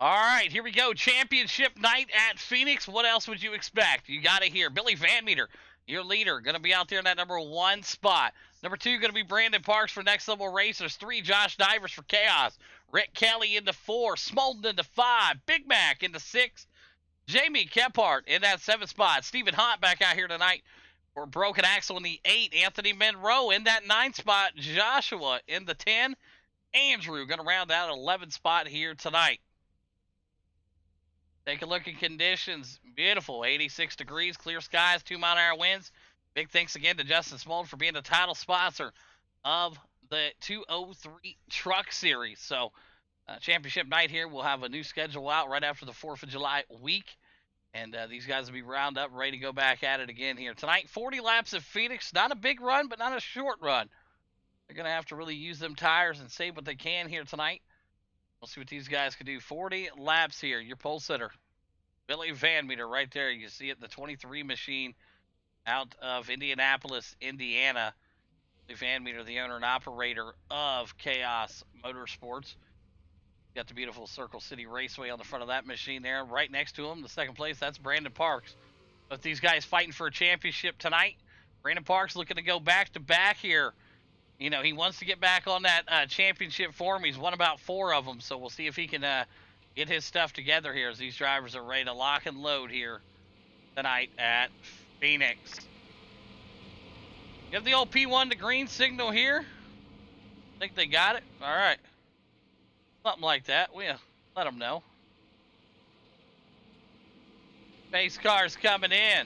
All right, here we go. Championship night at Phoenix. What else would you expect? You got it here. Billy Van Meter, your leader, going to be out there in that number 1 spot. Number 2 going to be Brandon Parks for Next Level Racers. 3, Josh Divers for Chaos. Rick Kelly into 4. Smolden into 5. Big Mac into 6. Jamie Kephart in that 7th spot. Stephen Hunt back out here tonight for Broken Axle in the 8. Anthony Monroe in that 9th spot. Joshua in the 10. Andrew going to round out 11th spot here tonight. Take a look at conditions. Beautiful. 86 degrees, clear skies, 2-mile-an-hour winds. Big thanks again to Justin Smolden for being the title sponsor of the 203 Truck Series. So, championship night here. We'll have a new schedule out right after the 4th of July week. And these guys will be round up, ready to go back at it again here. Tonight, 40 laps at Phoenix. Not a big run, but not a short run. They're going to have to really use them tires and save what they can here tonight. We'll see what these guys can do. 40 laps here. Your pole sitter, Billy Van Meter, right there. You see it, the 23 machine out of Indianapolis, Indiana. Billy Van Meter, the owner and operator of Chaos Motorsports. Got the beautiful Circle City Raceway on the front of that machine there. Right next to him, the 2nd place, that's Brandon Parks. But these guys fighting for a championship tonight. Brandon Parks looking to go back-to-back here. You know, he wants to get back on that championship form. He's won about 4 of them, so we'll see if he can get his stuff together here as these drivers are ready to lock and load here tonight at Phoenix. Give the old P1 to green signal here. Think they got it? All right. Something like that. We'll let them know. Pace cars coming in.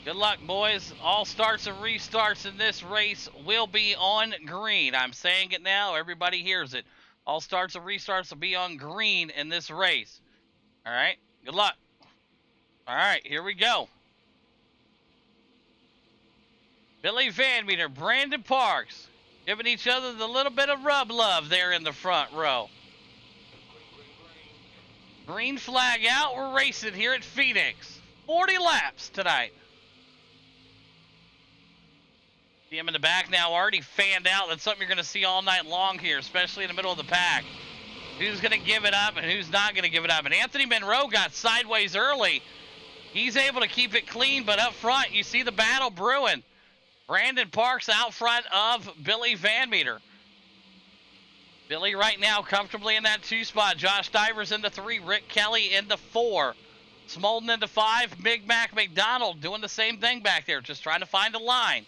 Good luck, boys. All starts and restarts in this race will be on green. I'm saying it now. Everybody hears it. All starts and restarts will be on green in this race. All right. Good luck. All right. Here we go. Billy Van Meter, Brandon Parks, giving each other the little bit of rub love there in the front row. Green flag out. We're racing here at Phoenix. 40 laps tonight. See him in the back now, already fanned out. That's something you're going to see all night long here, especially in the middle of the pack. Who's going to give it up and who's not going to give it up? And Anthony Monroe got sideways early. He's able to keep it clean, but up front, you see the battle brewing. Brandon Parks out front of Billy Van Meter. Billy right now comfortably in that 2 spot. Josh Divers into 3. Rick Kelly into 4. Smolden into 5. Big Mac McDonald doing the same thing back there, just trying to find a line.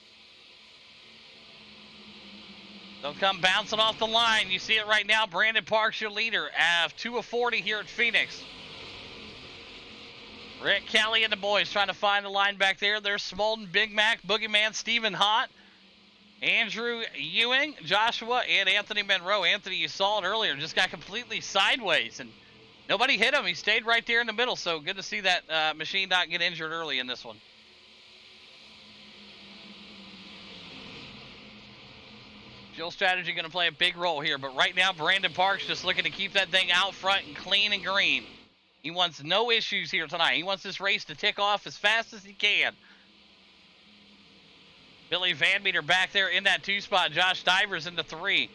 They'll come bouncing off the line. You see it right now. Brandon Parks, your leader, 2 of 40 here at Phoenix. Rick Kelly and the boys trying to find the line back there. There's Smolden, Big Mac, Boogeyman, Stephen Hunt, Andrew Ewing, Joshua, and Anthony Monroe. Anthony, you saw it earlier, just got completely sideways, and nobody hit him. He stayed right there in the middle, so good to see that machine not get injured early in this one. Fuel strategy going to play a big role here, but right now Brandon Parks just looking to keep that thing out front and clean and green. He wants no issues here tonight. He wants this race to tick off as fast as he can. Billy Van Meter back there in that 2 spot. Josh Divers in the 3.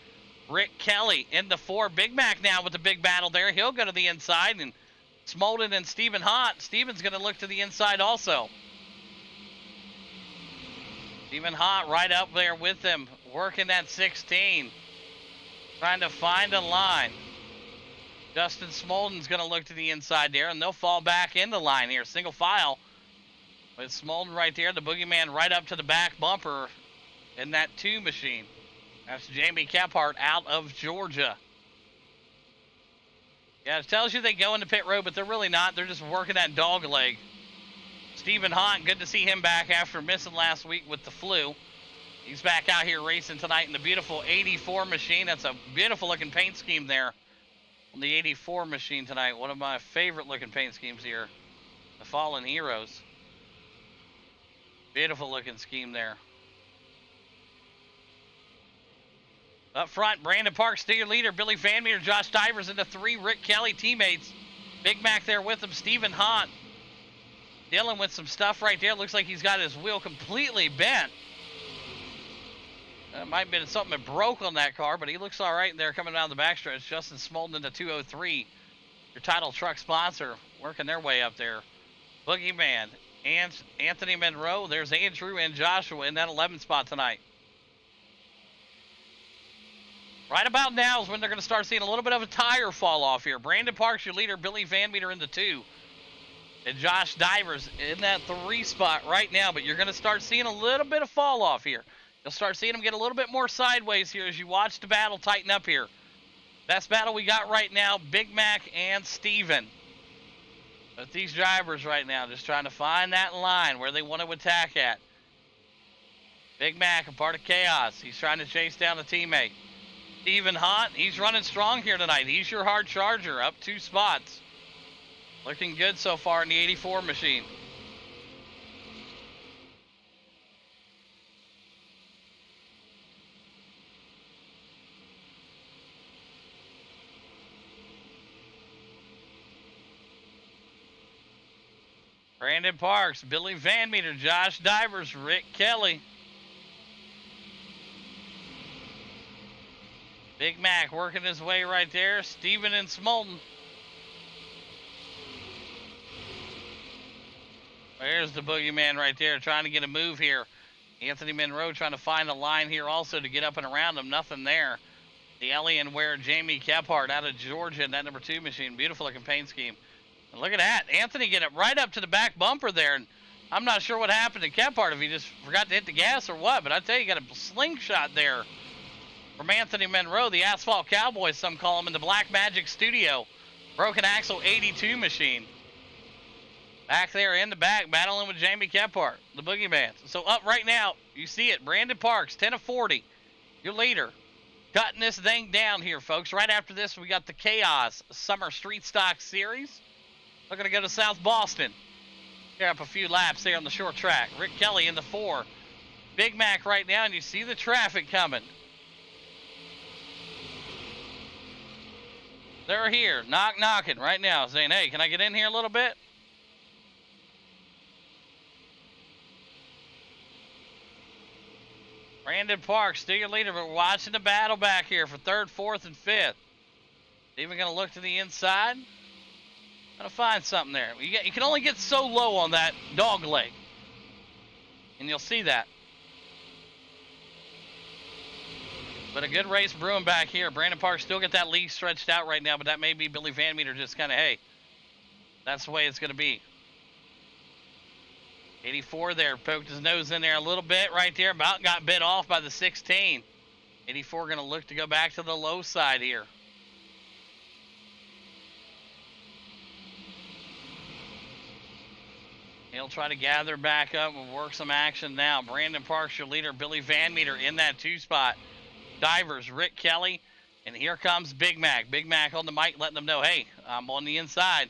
Rick Kelly in the 4. Big Mac now with the big battle there. He'll go to the inside, and Smolden and Stephen Hunt. Stephen's going to look to the inside also. Stephen Hunt right up there with them, working that 16, trying to find a line. Justin Smolden's going to look to the inside there, and they'll fall back in the line here. Single file with Smolden right there. The Boogeyman right up to the back bumper in that 2 machine. That's Jamie Kephart out of Georgia. Yeah, it tells you they go into pit road, but they're really not. They're just working that dog leg. Stephen Hunt, good to see him back after missing last week with the flu. He's back out here racing tonight in the beautiful 84 machine. That's a beautiful looking paint scheme there on the 84 machine tonight. One of my favorite looking paint schemes here. The Fallen Heroes. Beautiful looking scheme there. Up front, Brandon Parks, still your leader. Billy Van Meter, Josh Divers into 3. Rick Kelly, teammates. Big Mac there with him. Stephen Hunt dealing with some stuff right there. Looks like he's got his wheel completely bent. Might have been something that broke on that car, but he looks all right there coming down the backstretch. Justin Smolden into 203. Your title truck sponsor working their way up there. Boogeyman and Anthony Monroe. There's Andrew and Joshua in that 11 spot tonight. Right about now is when they're going to start seeing a little bit of a tire fall off here. Brandon Parks, your leader. Billy Van Meter in the 2. And Josh Divers in that 3 spot right now. But you're going to start seeing a little bit of fall off here. You'll start seeing them get a little bit more sideways here as you watch the battle tighten up here. Best battle we got right now, Big Mac and Steven. But these drivers right now just trying to find that line where they want to attack at. Big Mac, a part of Chaos. He's trying to chase down a teammate. Steven Hott, he's running strong here tonight. He's your hard charger, up 2 spots. Looking good so far in the 84 machine. Brandon Parks, Billy Van Meter, Josh Divers, Rick Kelly. Big Mac working his way right there. Steven and Smolden. There's the Boogeyman right there trying to get a move here. Anthony Monroe trying to find a line here also to get up and around him. Nothing there. The Alienware Jamie Kephart out of Georgia in that number 2 machine. Beautiful looking paint scheme. And look at that. Anthony getting it right up to the back bumper there. And I'm not sure what happened to Kephart, if he just forgot to hit the gas or what. But I tell you, got a slingshot there from Anthony Monroe, the Asphalt Cowboy, some call him, in the Black Magic Studio. Broken Axle 82 machine. Back there in the back, battling with Jamie Kephart, the Boogeyman. So up right now, you see it. Brandon Parks, 10 of 40. Your leader. Cutting this thing down here, folks. Right after this, we got the Chaos Summer Street Stock Series. We're going to go to South Boston. Get up a few laps there on the short track. Rick Kelly in the 4. Big Mac right now, and you see the traffic coming. They're here, knocking right now, saying, hey, can I get in here a little bit? Brandon Parks, still your leader, but we're watching the battle back here for 3rd, 4th, and 5th. Even going to look to the inside. Going to find something there. You can only get so low on that dog leg. And you'll see that. But a good race brewing back here. Brandon Parks still get that lead stretched out right now, but that may be Billy Van Meter just kind of, hey, that's the way it's going to be. 84 there, poked his nose in there a little bit right there. About got bit off by the 16. 84 going to look to go back to the low side here. He'll try to gather back up and work some action now. Brandon Parks, your leader. Billy Van Meter in that 2 spot. Divers, Rick Kelly. And here comes Big Mac. Big Mac on the mic letting them know, hey, I'm on the inside.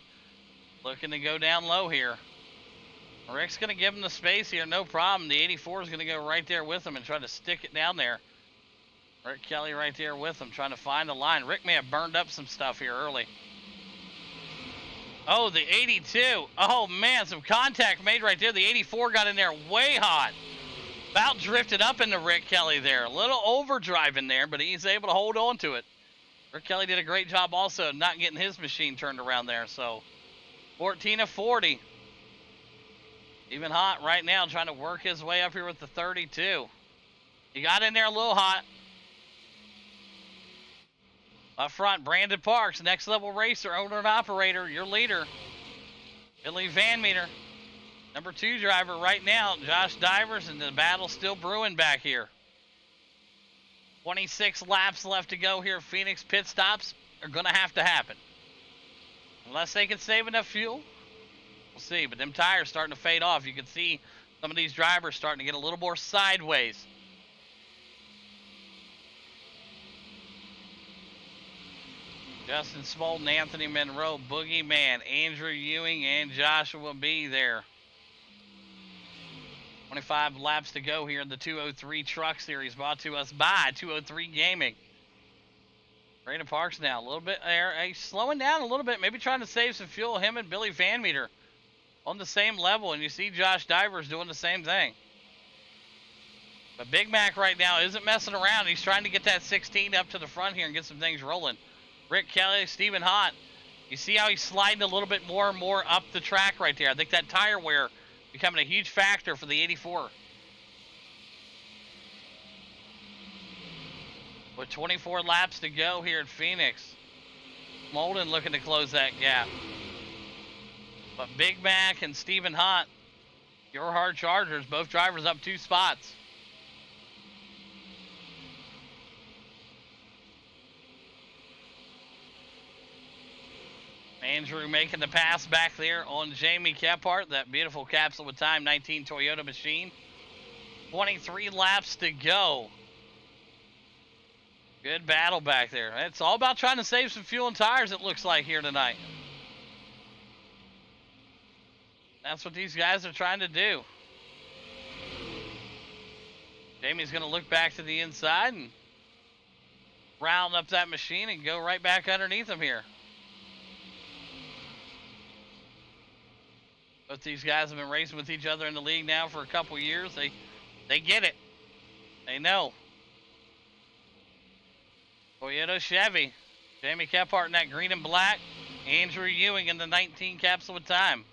Looking to go down low here. Rick's going to give him the space here, no problem. The 84 is going to go right there with him and try to stick it down there. Rick Kelly right there with him, trying to find the line. Rick may have burned up some stuff here early. Oh, the 82. Oh, man, some contact made right there. The 84 got in there way hot. About drifted up into Rick Kelly there. A little overdriving there, but he's able to hold on to it. Rick Kelly did a great job also not getting his machine turned around there. So, 14 of 40. Even Hot right now trying to work his way up here with the 32. He got in there a little hot. Up front, Brandon Parks, next level racer, owner and operator, your leader. Billy Van Meter, number 2 driver right now. Josh Divers, and the battle still brewing back here. 26 laps left to go here. Phoenix pit stops are going to happen. Unless they can save enough fuel. We'll see, but them tires starting to fade off. You can see some of these drivers starting to get a little more sideways. Justin Smolden, Anthony Monroe, Boogeyman, Andrew Ewing, and Joshua B. there. 25 laps to go here in the 203 Truck Series, brought to us by 203 Gaming. Brandon Parks now, a little bit there. He's slowing down a little bit, maybe trying to save some fuel. Him and Billy Van Meter on the same level, and you see Josh Divers doing the same thing. But Big Mac right now isn't messing around. He's trying to get that 16 up to the front here and get some things rolling. Rick Kelly, Stephen Hahn. You see how he's sliding a little bit more and more up the track right there. I think that tire wear becoming a huge factor for the 84. With 24 laps to go here at Phoenix. Molden looking to close that gap. But Big Mac and Stephen Hahn, your hard Chargers, both drivers up 2 spots. Andrew making the pass back there on Jamie Kephart, that beautiful capsule with time 19 Toyota machine. 23 laps to go. Good battle back there. It's all about trying to save some fuel and tires, it looks like, here tonight. That's what these guys are trying to do. Jamie's going to look back to the inside and round up that machine and go right back underneath him here. Both these guys have been racing with each other in the league now for a couple years. They get it. They know. Toyota Chevy. Jamie Kephart in that green and black. Andrew Ewing in the 19 capsule with time.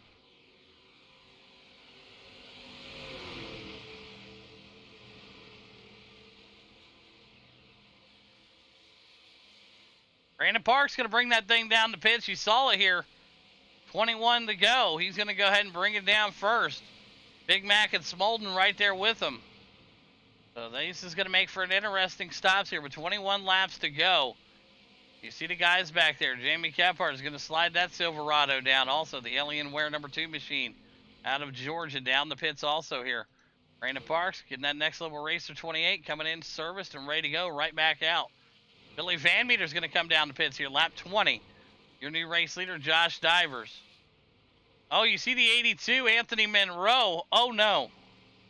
Brandon Parks going to bring that thing down the pits. You saw it here. 21 to go. He's going to go ahead and bring it down first. Big Mac and Smolden right there with him. So this is going to make for an interesting stops here with 21 laps to go. You see the guys back there. Jamie Kephart is going to slide that Silverado down. Also, the Alienware number 2 machine out of Georgia down the pits also here. Brandon Parks getting that next level racer 28 coming in serviced and ready to go right back out. Billy Van Meter is going to come down the pits here. Lap 20. Your new race leader, Josh Divers. Oh, you see the 82, Anthony Monroe. Oh, no.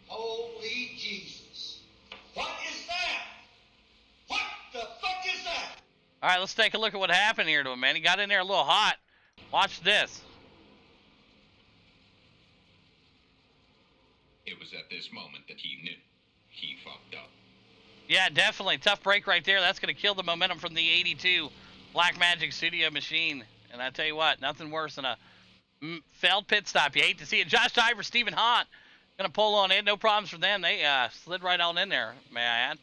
Holy Jesus. What is that? What the fuck is that? All right, let's take a look at what happened here to him, man. He got in there a little hot. Watch this. It was at this moment that he knew he fucked up. Yeah, definitely. Tough break right there. That's going to kill the momentum from the 82 Black Magic Studio machine. And I tell you what, nothing worse than a failed pit stop. You hate to see it. Josh Divers, Stephen Hahn going to pull on in. No problems for them. They slid right on in there, may I add.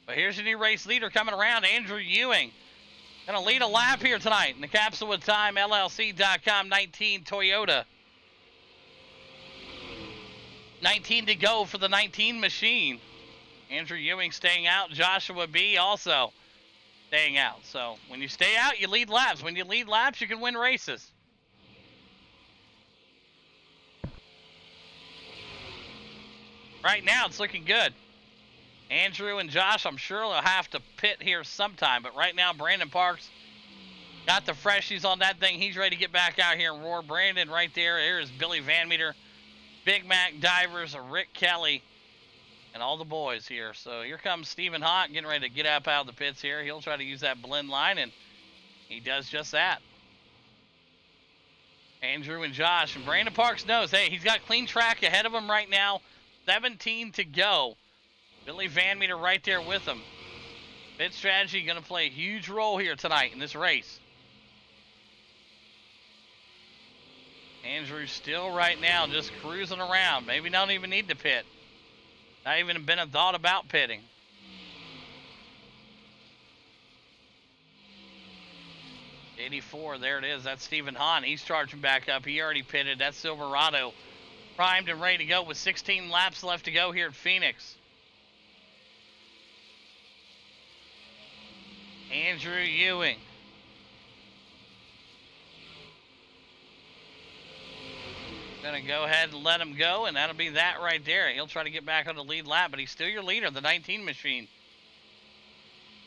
But here's your new race leader coming around, Andrew Ewing. Going to lead a lap here tonight in the Capsule with Time LLC.com 19 Toyota. 19 to go for the 19 machine. Andrew Ewing staying out. Joshua B. also staying out. So when you stay out, you lead laps. When you lead laps, you can win races. Right now, it's looking good. Andrew and Josh, I'm sure they'll have to pit here sometime. But right now, Brandon Parks got the freshies on that thing. He's ready to get back out here and roar. Brandon right there. There's Billy Van Meter, Big Mac Divers, Rick Kelly, and all the boys here. So here comes Stephen Hahn getting ready to get up out of the pits here. He'll try to use that blend line, and he does just that. Andrew and Josh. And Brandon Parks knows, hey, he's got clean track ahead of him right now. 17 to go. Billy Van Meter right there with him. Pit strategy going to play a huge role here tonight in this race. Andrew still right now just cruising around. Maybe don't even need to pit. Not even been a thought about pitting. '84, there it is. That's Stephen Hahn. He's charging back up. He already pitted. That's Silverado primed and ready to go with 16 laps left to go here at Phoenix. Andrew Ewing. Gonna go ahead and let him go, and that'll be that right there. He'll try to get back on the lead lap, but he's still your leader, the 19 machine.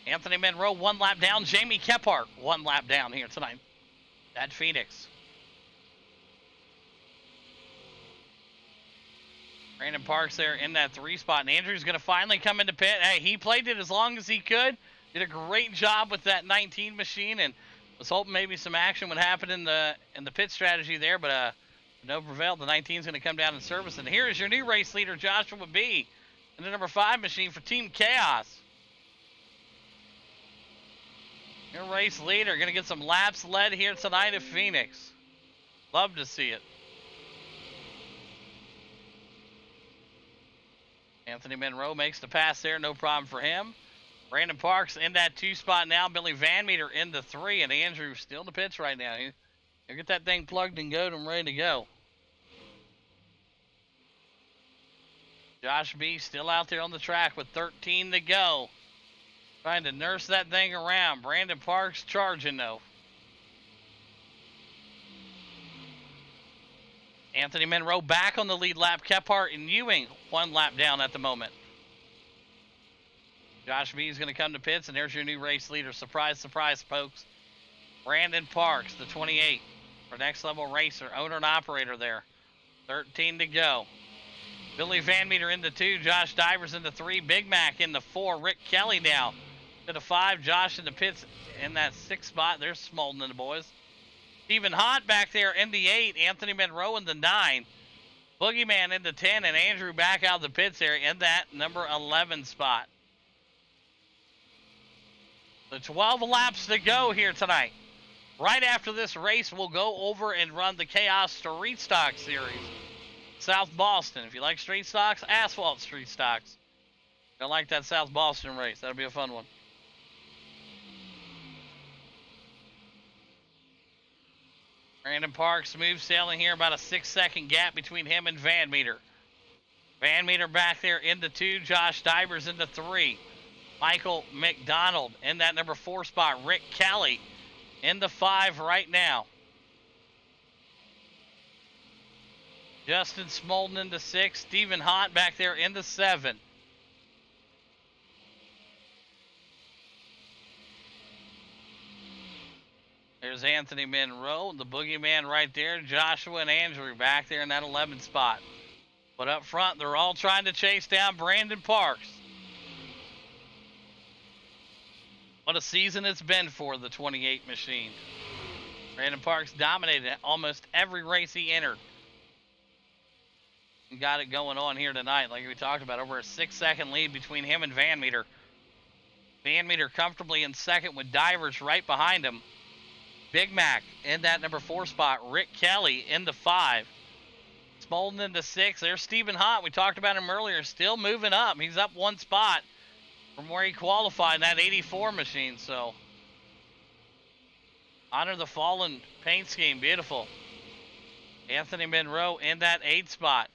Anthony Monroe 1 lap down. Jamie Kephart 1 lap down here tonight at Phoenix. Brandon Parks there in that 3 spot, and Andrew's gonna finally come into pit. Hey, he played it as long as he could. Did a great job with that 19 machine, and was hoping maybe some action would happen in the pit strategy there, but no prevailed. The 19 is going to come down and service. And here is your new race leader, Joshua B. And the number 5 machine for Team Chaos. Your race leader going to get some laps led here tonight at Phoenix. Love to see it. Anthony Monroe makes the pass there, no problem for him. Brandon Parks in that 2 spot now. Billy Van Meter in the 3, and Andrew still in the pits right now. He'll get that thing plugged and good and ready to go. Josh B still out there on the track with 13 to go. Trying to nurse that thing around. Brandon Parks charging though. Anthony Monroe back on the lead lap. Kephart and Ewing 1 lap down at the moment. Josh B is going to come to pits, and there's your new race leader. Surprise, surprise, folks. Brandon Parks, the 28, for Next Level Racer, owner and operator there. 13 to go. Billy Van Meter in the 2, Josh Divers in the 3, Big Mac in the 4, Rick Kelly now to the 5, Josh in the pits in that 6 spot. There's Smolden and the boys. Stephen Hott back there in the 8, Anthony Monroe in the 9, Boogeyman in the 10, and Andrew back out of the pits there in that number 11 spot. The 12 laps to go here tonight. Right after this race, we'll go over and run the Chaos Street Stock Series. South Boston. If you like street stocks, asphalt street stocks. I like that South Boston race. That'll be a fun one. Brandon Parks smooth sailing here, about a 6-second gap between him and Van Meter. Van Meter back there in the 2, Josh Divers in the 3. Michael McDonald in that number 4 spot. Rick Kelly in the 5 right now. Justin Smolden in the 6. Stephen Hott back there in the 7. There's Anthony Monroe, the boogeyman right there. Joshua and Andrew back there in that 11 spot. But up front, they're all trying to chase down Brandon Parks. What a season it's been for the 28 machine. Brandon Parks dominated almost every race he entered. And got it going on here tonight, like we talked about. Over a 6-second lead between him and Van Meter. Van Meter comfortably in second with Divers right behind him. Big Mac in that number 4 spot. Rick Kelly in the 5. Smolden in the 6. There's Stephen Hott. We talked about him earlier. Still moving up. He's up 1 spot from where he qualified in that 84 machine. So, honor the fallen paint scheme. Beautiful. Anthony Monroe in that 8 spot.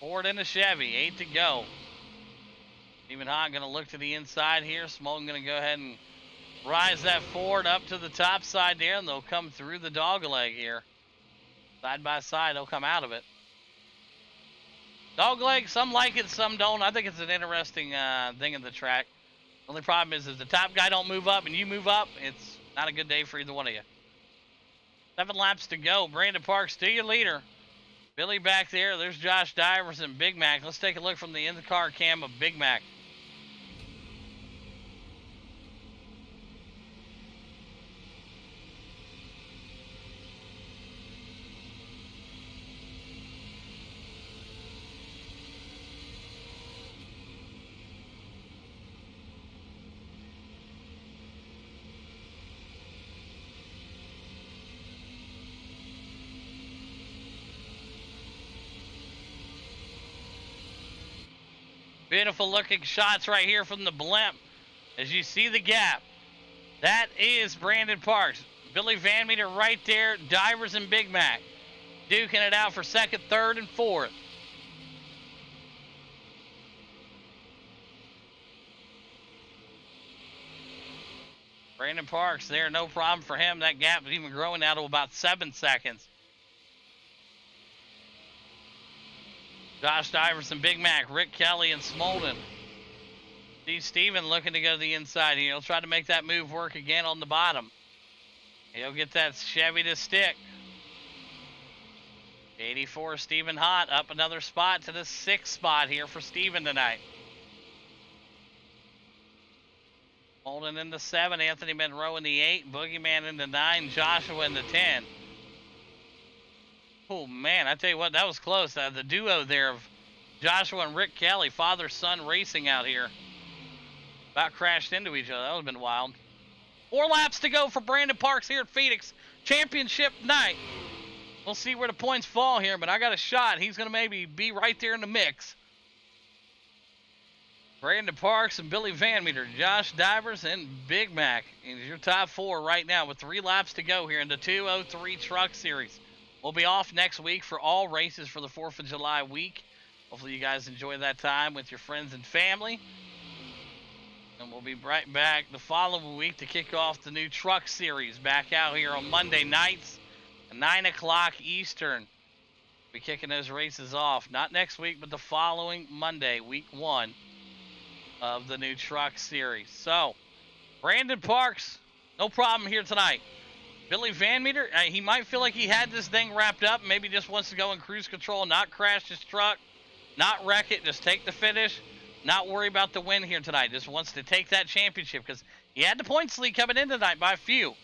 Ford in the Chevy. 8 to go. Stephen Hott going to look to the inside here. Smolden going to go ahead and rise that Ford up to the top side there, and they'll come through the dog leg here. Side by side, they'll come out of it. Dog leg, some like it, some don't. I think it's an interesting thing in the track. The only problem is if the top guy don't move up and you move up, it's not a good day for either one of you. 7 laps to go. Brandon Parks, still your leader. Billy back there. There's Josh Divers and Big Mac. Let's take a look from the in-the-car cam of Big Mac. Beautiful looking shots right here from the blimp. As you see the gap, that is Brandon Parks. Billy Van Meter right there. Divers and Big Mac duking it out for 2nd, 3rd, and 4th. Brandon Parks there, no problem for him. That gap is even growing now to about 7 seconds. Josh Divers and Big Mac, Rick Kelly and Smolden. Steve Steven looking to go to the inside here. He'll try to make that move work again on the bottom. He'll get that Chevy to stick. 84 Stephen Hott up another spot to the 6th spot here for Steven tonight. Smolden in the 7, Anthony Monroe in the 8, Boogeyman in the 9, Joshua in the 10. Oh, man, I tell you what, that was close. The duo there of Joshua and Rick Kelly, father-son racing out here. About crashed into each other. That would have been wild. 4 laps to go for Brandon Parks here at Phoenix. Championship night. We'll see where the points fall here, but I got a shot. He's going to maybe be right there in the mix. Brandon Parks and Billy Van Meter, Josh Divers, and Big Mac is your top 4 right now with 3 laps to go here in the 203 Truck Series. We'll be off next week for all races for the 4th of July week. Hopefully you guys enjoy that time with your friends and family. And we'll be right back the following week to kick off the new Truck Series back out here on Monday nights at 9 o'clock Eastern. We'll be kicking those races off. Not next week, but the following Monday, week 1 of the new Truck Series. So, Brandon Parks, no problem here tonight. Billy Van Meter, he might feel like he had this thing wrapped up, maybe just wants to go in cruise control, not crash his truck, not wreck it, just take the finish, not worry about the win here tonight. Just wants to take that championship because he had the points lead coming in tonight by a few.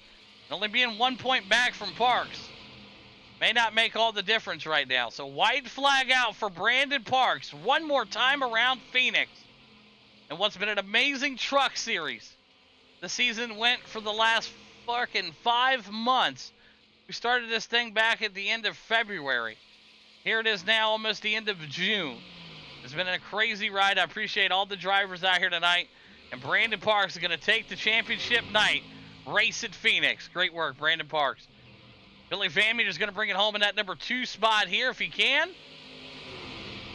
Only being 1 point back from Parks may not make all the difference right now. So white flag out for Brandon Parks one more time around Phoenix. And what's been an amazing Truck Series. The season went for the last fucking 5 months. We started this thing back at the end of February. Here it is now, almost the end of June. It's been a crazy ride. I appreciate all the drivers out here tonight. And Brandon Parks is going to take the championship night race at Phoenix. Great work, Brandon Parks. Billy Van Meter is going to bring it home in that number 2 spot here if he can.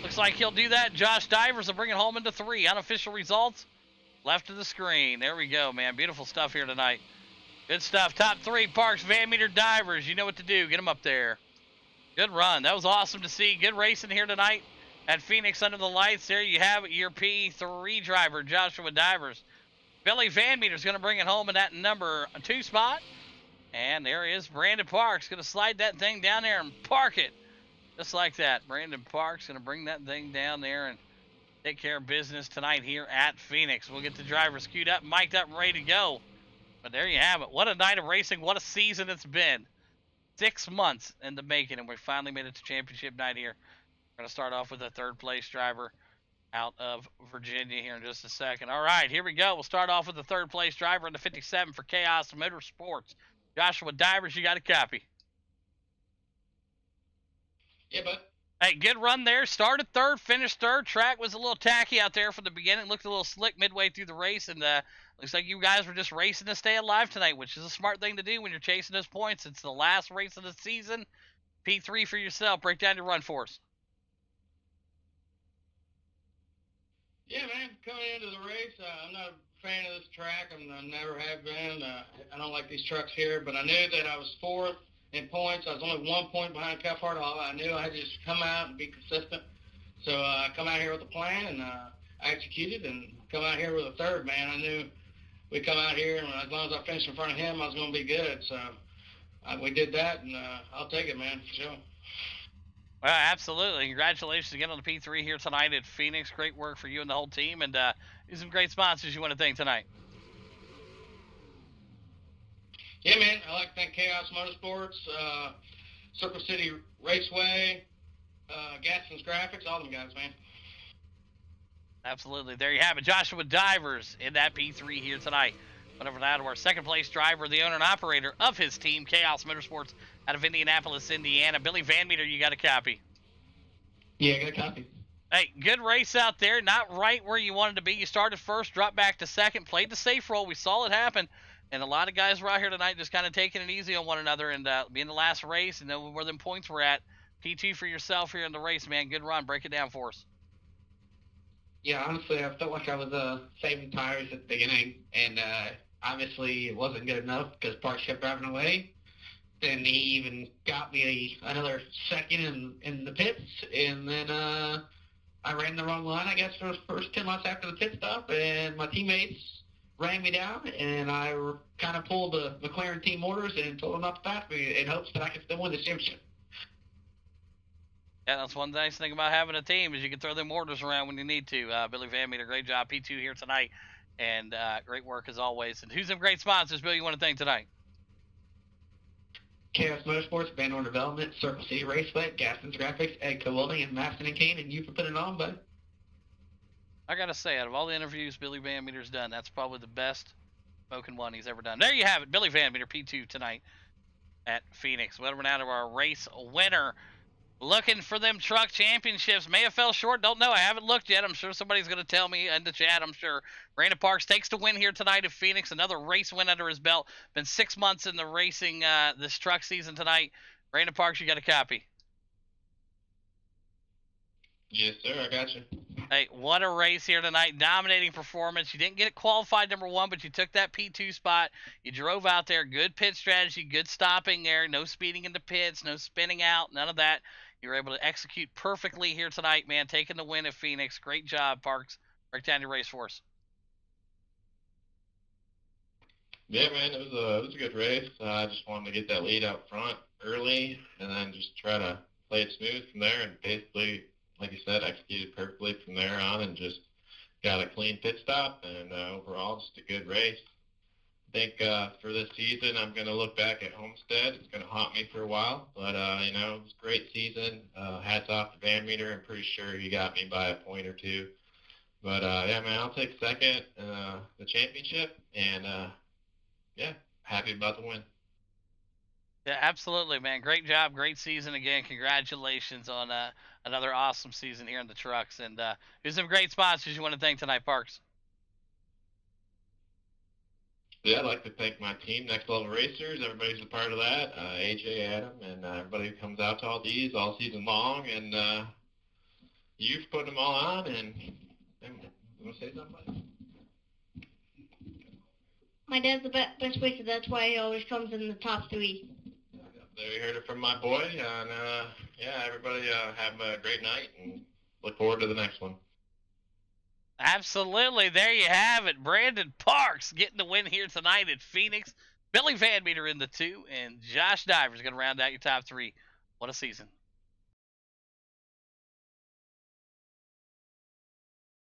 Looks like he'll do that. Josh Divers will bring it home into 3. Unofficial results left of the screen. There we go, man. Beautiful stuff here tonight. Good stuff. Top 3, Parks, Van Meter, Divers. You know what to do. Get them up there. Good run. That was awesome to see. Good racing here tonight at Phoenix under the lights. There you have it, your P3 driver, Joshua Divers. Billy Van Meter is going to bring it home in that number 2 spot. And there is Brandon Parks. Going to slide that thing down there and park it. Just like that. Brandon Parks going to bring that thing down there and take care of business tonight here at Phoenix. We'll get the drivers queued up, mic'd up, and ready to go. But there you have it. What a night of racing. What a season it's been. 6 months in the making, and we finally made it to championship night here. We're going to start off with a 3rd place driver out of Virginia here in just a second. All right, here we go. We'll start off with the 3rd place driver in the 57 for Chaos Motorsports. Joshua Divers, you got a copy. Yeah, bud. Hey, good run there. Started 3rd, finished 3rd. Track was a little tacky out there from the beginning. Looked a little slick midway through the race, and looks like you guys were just racing to stay alive tonight, which is a smart thing to do when you're chasing those points. It's the last race of the season. P3 for yourself. Break down your run for us. Yeah, man. Coming into the race, I'm not a fan of this track. I never have been. I don't like these trucks here, but I knew that I was 4th in points. I was only 1 point behind Cal Hardall. I knew I had to just come out and be consistent. So I come out here with a plan, and I executed, and come out here with a 3rd, man. I knew we'd come out here, and as long as I finished in front of him, I was going to be good. So we did that, and I'll take it, man, for sure. Well, absolutely. Congratulations again on the P3 here tonight at Phoenix. Great work for you and the whole team, and some great sponsors you want to thank tonight. Yeah, man. I'd like to thank Chaos Motorsports, Circle City Raceway, Gadsden's Graphics, all them guys, man. Absolutely. There you have it. Joshua Divers in that P3 here tonight. Went over that to our 2nd place driver, the owner and operator of his team, Chaos Motorsports, out of Indianapolis, Indiana. Billy Van Meter, you got a copy. Yeah, I got a copy. Hey, good race out there. Not right where you wanted to be. You started 1st, dropped back to 2nd, played the safe role. We saw it happen. And a lot of guys were out here tonight just kind of taking it easy on one another and being the last race and know where them points were at. P2 for yourself here in the race, man. Good run. Break it down for us. Yeah, honestly, I felt like I was saving tires at the beginning, and obviously it wasn't good enough because Parks kept driving away. Then he even got me another 2nd in the pits, and then I ran the wrong line, I guess, for the first 10 laps after the pit stop, and my teammates ran me down, and I kind of pulled the McLaren team orders and told them not to pass me in hopes that I could still win the championship. Yeah, that's one nice thing about having a team is you can throw them orders around when you need to. Billy Van Meter, great job, P2 here tonight, and great work as always. And who's some great sponsors, Bill, you want to thank tonight? Chaos Motorsports, Van Horn Development, Circle City Raceway, Gaston's Graphics, Ed Co-Welding, and Maston and Kane, and you for putting it on, bud. I gotta say, out of all the interviews Billy Van Meter's done, that's probably the best spoken one he's ever done. There you have it, Billy Van Meter, P2 tonight at Phoenix. We're out of our race winner. Looking for them truck championships. May have fell short. Don't know. I haven't looked yet. I'm sure somebody's going to tell me in the chat. I'm sure. Brandon Parks takes the win here tonight at Phoenix. Another race win under his belt. Been 6 months in the racing this truck season tonight. Brandon Parks, you got a copy. Yes, sir. I got you. Hey, what a race here tonight. Dominating performance. You didn't get it qualified number 1, but you took that P2 spot. You drove out there. Good pit strategy. Good stopping there. No speeding into pits. No spinning out. None of that. You were able to execute perfectly here tonight, man. Taking the win at Phoenix. Great job, Parks. Break down your race for us. Yeah, man, it was a good race. I just wanted to get that lead out front early, and then just try to play it smooth from there. And basically, like you said, executed perfectly from there on, and just got a clean pit stop. And overall, just a good race. I think for this season, I'm going to look back at Homestead. It's going to haunt me for a while, but it was a great season. Hats off to Van Meter. I'm pretty sure he got me by a point or two. But, yeah, man, I'll take second the championship, and, yeah, happy about the win. Yeah, absolutely, man. Great job. Great season again. Congratulations on another awesome season here in the trucks. And there's some great sponsors you want to thank tonight, Parks. Yeah, I'd like to thank my team, Next Level Racers. Everybody's a part of that. AJ, Adam, and everybody who comes out to all these all season long. And you for putting them all on. And you want to say something? My dad's the best racer. That's why he always comes in the top 3. There you heard it from my boy. And, yeah, everybody have a great night and look forward to the next one. Absolutely. There you have it. Brandon Parks getting the win here tonight at Phoenix. Billy Van Meter in the 2, and Josh Divers going to round out your top 3. What a season.